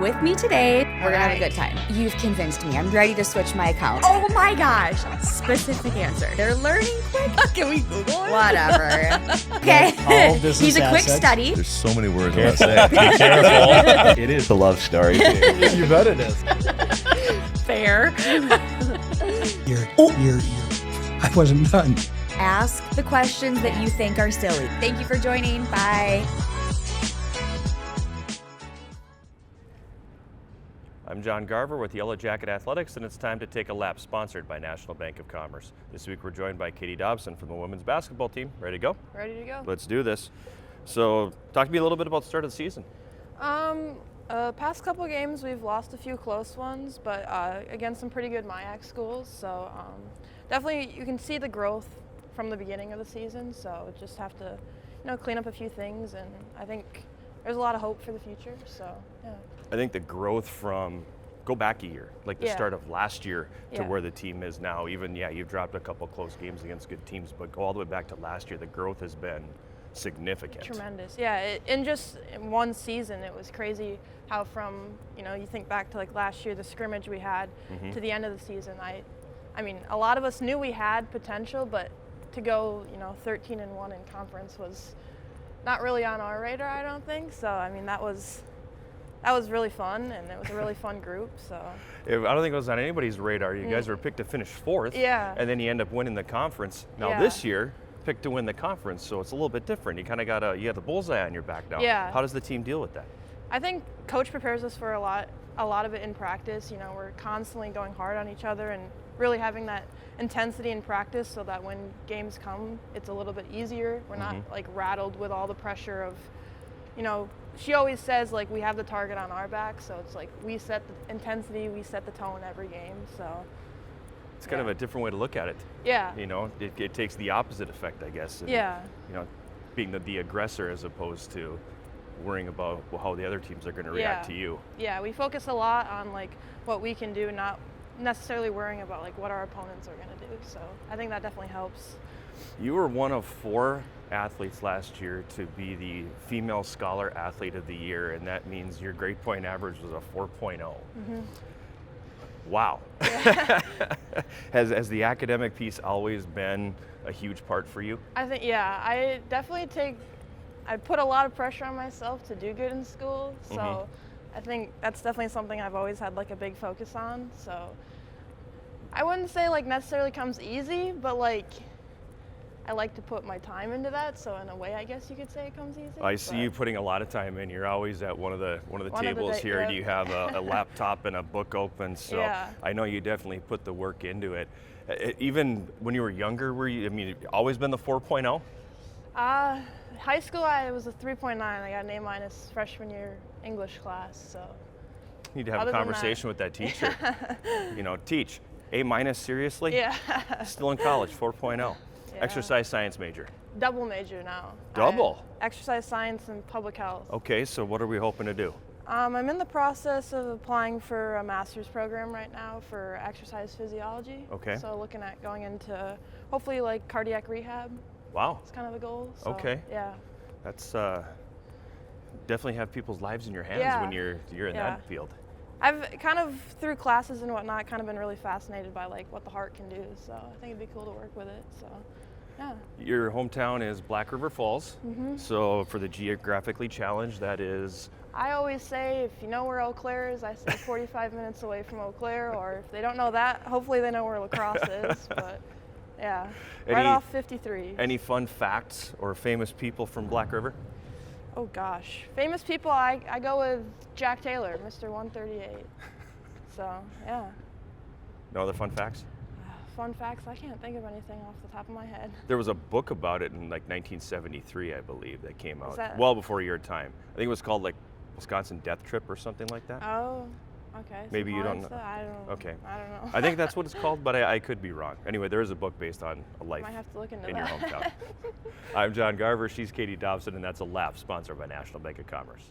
With me today, we're gonna have a good time. You've convinced me. I'm ready to switch my account. Oh my gosh. Specific answer. They're learning quick. Can we Google it? Whatever. Okay. All business He's a quick assets. study. There's so many words I want to say. Be careful. It is a love story. You bet it is. Fair. I wasn't done. Ask the questions that you think are silly. Thank you for joining. Bye. I'm John Garver with Yellow Jacket Athletics, and it's time to take a lap, sponsored by National Bank of Commerce. This week we're joined by Katie Dobson from the women's basketball team. Ready to go? Ready to go. Let's do this. So talk to me a little bit about the start of the season. Past couple of games we've lost a few close ones, but against some pretty good MIAC schools. So definitely you can see the growth from the beginning of the season. So just have to, clean up a few things, and I think there's a lot of hope for the future. So yeah. I think the growth from, go back a year, like the Yeah. start of last year to Yeah. where the team is now. Even, you've dropped a couple close games against good teams, but go all the way back to last year, the growth has been significant. Tremendous. Yeah, in just one season, it was crazy how from, you think back to like last year, the scrimmage we had to the end of the season. I mean, a lot of us knew we had potential, but to go, 13-1 in conference was not really on our radar, I don't think. So, I mean, that was really fun, and it was a really fun group. So I don't think it was on anybody's radar. You guys were picked to finish fourth, Yeah. and then you end up winning the conference. Now Yeah. this year, picked to win the conference, so it's a little bit different. You kind of you have the bullseye on your back now. Yeah. How does the team deal with that? I think coach prepares us for a lot of it in practice. We're constantly going hard on each other and really having that intensity in practice so that when games come, it's a little bit easier. We're not like rattled with all the pressure of, she always says like we have the target on our back, so it's like we set the intensity, we set the tone every game. So It's kind of a different way to look at it. yeah. It takes the opposite effect, I guess. And, Yeah. being the aggressor as opposed to worrying about how the other teams are going to react to you. Yeah, we focus a lot on like what we can do, not necessarily worrying about like what our opponents are going to do. So I think that definitely helps. You were one of 4 athletes last year to be the Female Scholar Athlete of the Year, and that means your grade point average was a 4.0. Wow. Has the academic piece always been a huge part for you? I think, yeah, I definitely I put a lot of pressure on myself to do good in school. So I think that's definitely something I've always had like a big focus on. So I wouldn't say like necessarily comes easy, but like I like to put my time into that. So in a way, I guess you could say it comes easy. I see you putting a lot of time in. You're always at one of the tables here. yeah. You have a laptop and a book open, so Yeah. I know you definitely put the work into it. Even when you were younger, always been the 4.0? High school, I was a 3.9. I got an A- freshman year English class. So You need to have Other a than conversation with that teacher. Teach. A- seriously? yeah, Still in college, 4.0. Yeah. Exercise science major. double major now. Double? Exercise science and public health. Okay, so what are we hoping to do? I'm in the process of applying for a master's program right now for exercise physiology. Okay. So looking at going into hopefully like cardiac rehab. Wow. It's kind of the goal. So, Okay. Yeah. That's definitely have people's lives in your hands Yeah. when you're in Yeah. that field. I've kind of through classes and whatnot kind of been really fascinated by like what the heart can do. So I think it'd be cool to work with it. So yeah. Your hometown is Black River Falls. So for the geographically challenged, that is I always say if you know where Eau Claire is, I say 45 minutes away from Eau Claire, or if they don't know that, hopefully they know where La Crosse is. But yeah, right Any- off 53. Any fun facts or famous people from Black River? Oh gosh, famous people, I go with Jack Taylor, Mr. 138. So yeah, No other fun facts? fun facts, I can't think of anything off the top of my head. There was a book about it in like 1973, I believe, that came out that- well before your time. I think it was called like Wisconsin Death Trip or something like that. Oh, okay. some Maybe you don't hard know. stuff? I don't. Okay. I don't know. I think that's what it's called, but I could be wrong. Anyway, there is a book based on a life Might have to look into in your that. hometown. I'm John Garver, she's Katie Dobson, and that's a lap sponsored by National Bank of Commerce.